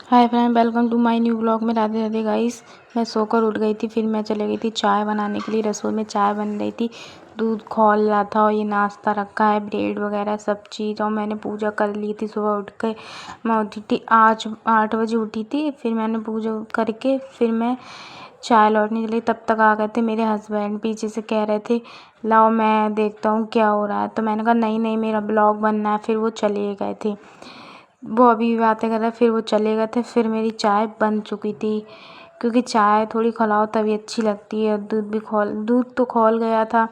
Hi friend, welcome to my new blog में। Radhe Radhe guys. मैं सोकर उठ गई थी, फिर मैं चले गई थी चाय बनाने के लिए। रसोई में चाय बन रही थी, दूध खौल रहा था और ये नाश्ता रखा है, ब्रेड वगैरह सब चीज़। और मैंने पूजा कर ली थी सुबह उठ के। मैं उठी थी आज 8 बजे उठी थी। फिर मैंने पूजा करके फिर मैं चाय लौटने चली। तब तक आ गए थे मेरे हस्बैंड। पीछे से कह रहे थे लाओ मैं देखता हूँ क्या हो रहा है। तो मैंने कहा नहीं नहीं, मेरा ब्लॉग बनना है। फिर वो चले गए थे, वो अभी भी बातें कर रहे, फिर वो चले गए थे। फिर मेरी चाय बन चुकी थी, क्योंकि चाय थोड़ी खौलाओ तभी अच्छी लगती है। दूध तो खौल गया था।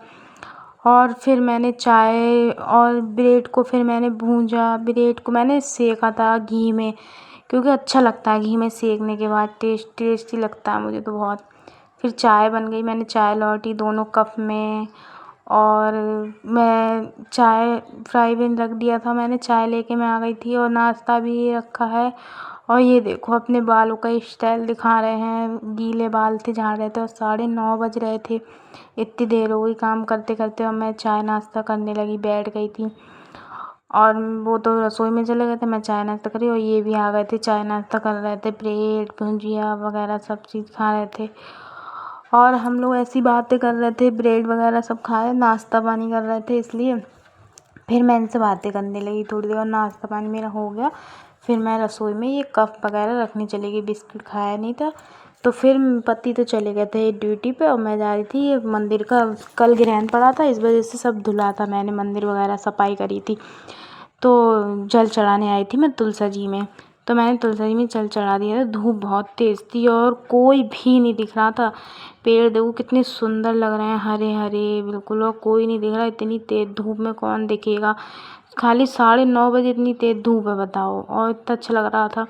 और फिर मैंने चाय और ब्रेड को फिर मैंने भूंजा। ब्रेड को मैंने सेका था घी में, क्योंकि अच्छा लगता है घी में सेकने के बाद, टेस्टी लगता है मुझे तो बहुत। फिर चाय बन गई, मैंने चाय लौटी दोनों कप में। और मैं चाय फ्राई पैन रख दिया था, मैंने चाय लेके मैं आ गई थी। और नाश्ता भी रखा है। और ये देखो अपने बालों का स्टाइल दिखा रहे हैं। गीले बाल थे, झाड़ रहे थे और 9:30 बज रहे थे। इतनी देर हो गई काम करते करते और मैं चाय नाश्ता करने लगी, बैठ गई थी। और वो तो रसोई में चले गए थे, मैं चाय नाश्ता करी। और ये भी आ गए थे, चाय नाश्ता कर रहे थे, ब्रेड भुजिया वगैरह सब चीज़ खा रहे थे। और हम लोग ऐसी बातें कर रहे थे, ब्रेड वगैरह सब खाए, नाश्ता पानी कर रहे थे। इसलिए फिर मैं इनसे बातें करने लगी थोड़ी देर और नाश्ता पानी मेरा हो गया। फिर मैं रसोई में ये कप वगैरह रखने चली गई, बिस्किट खाया नहीं था। तो फिर पति तो चले गए थे ड्यूटी पे और मैं जा रही थी ये मंदिर का। कल ग्रहण पड़ा था, इस वजह से सब धुला था। मैंने मंदिर वगैरह सफाई करी थी, तो जल चढ़ाने आई थी मैं तुलसा जी में। तो मैंने तुलसा जी में जल चढ़ा दिया था। धूप बहुत तेज़ थी और कोई भी नहीं दिख रहा था। पेड़ देखो कितने सुंदर लग रहे हैं, हरे हरे बिल्कुल। और कोई नहीं दिख रहा, इतनी तेज़ धूप में कौन दिखेगा। खाली 9:30 बजे इतनी तेज़ धूप है, बताओ। और इतना अच्छा लग रहा था।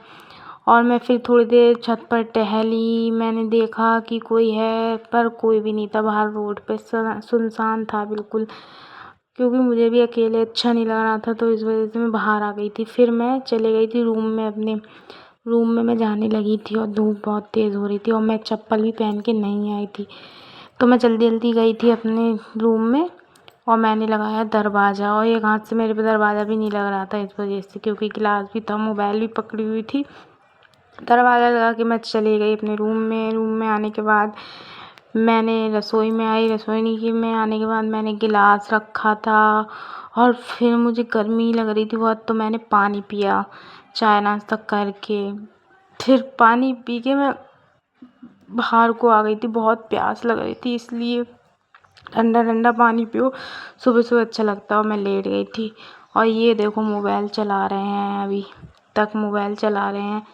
और मैं फिर थोड़ी देर छत पर टहली। मैंने देखा कि कोई है, पर कोई भी नहीं था। बाहर रोड पे सुनसान था बिल्कुल, क्योंकि मुझे भी अकेले अच्छा नहीं लग रहा था। तो इस वजह से मैं बाहर आ गई थी। फिर मैं चले गई थी रूम में, अपने रूम में मैं जाने लगी थी और धूप बहुत तेज़ हो रही थी और मैं चप्पल भी पहन के नहीं आई थी। तो मैं जल्दी जल्दी गई थी अपने रूम में और मैंने लगाया दरवाज़ा। और एक हाथ से मेरे पे दरवाज़ा भी नहीं लग रहा था इस वजह से, क्योंकि गिलास भी था, मोबाइल भी पकड़ी हुई थी। दरवाज़ा लगा के मैं चली गई अपने रूम में। रूम में आने के बाद मैंने रसोई में आई। रसोई में आने के बाद मैंने गिलास रखा था। और फिर मुझे गर्मी लग रही थी बहुत, तो मैंने पानी पिया चाय नाश्ता करके। फिर पानी पी के मैं बाहर को आ गई थी, बहुत प्यास लग रही थी, इसलिए ठंडा ठंडा पानी पियो, सुबह सुबह अच्छा लगता है। और मैं लेट गई थी। और ये देखो मोबाइल चला रहे हैं, अभी तक मोबाइल चला रहे हैं।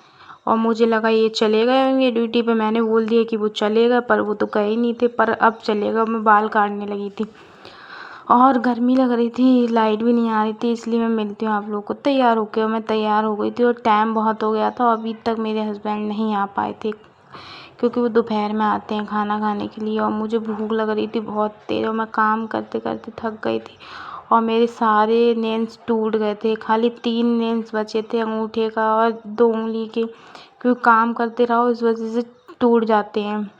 और मुझे लगा ये चले गए होंगे ड्यूटी पे। मैंने बोल दिया कि वो चले गए, पर वो तो गए ही नहीं थे। पर अब चले गए। मैं बाल काटने लगी थी और गर्मी लग रही थी, लाइट भी नहीं आ रही थी। इसलिए मैं मिलती हूँ आप लोगों को। तैयार होके मैं तैयार हो गई थी और टाइम बहुत हो गया था और अभी तक मेरे हस्बैंड नहीं आ पाए थे, क्योंकि वो दोपहर में आते हैं खाना खाने के लिए। और मुझे भूख लग रही थी बहुत तेज़ और मैं काम करते करते थक गई थी। और मेरे सारे नेल्स टूट गए थे, खाली 3 नेल्स बचे थे अंगूठे का और 2 उंगली के, क्योंकि काम करते रहो इस वजह से टूट जाते हैं।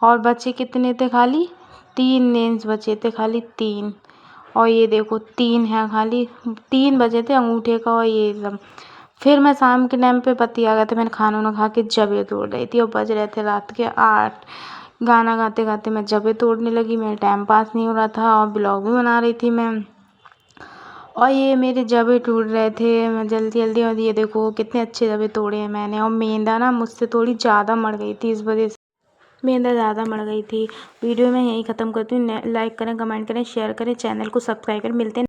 और बचे कितने थे, खाली 3 नेल्स बचे थे, खाली 3। और ये देखो 3 हैं, खाली 3 बचे थे अंगूठे का और ये सब। फिर मैं शाम के टाइम पे पति आ गया था, मैंने खाना वाना खा के जबे तोड़ रही थी और बज रहे थे रात के 8। गाना गाते गाते मैं जबे तोड़ने लगी, मेरा टाइम पास नहीं हो रहा था और ब्लॉग भी बना रही थी मैं। और ये मेरे जबे टूट रहे थे, मैं जल्दी जल्दी। और ये देखो कितने अच्छे जबे तोड़े हैं मैंने। और मेंदा ना मुझसे थोड़ी ज़्यादा मर गई थी, इस वजह से मेंदा ज़्यादा मर गई थी। वीडियो मैं यहीं ख़त्म करती हूँ। लाइक करें, कमेंट करें, शेयर करें, चैनल को सब्सक्राइब करें। मिलते हैं।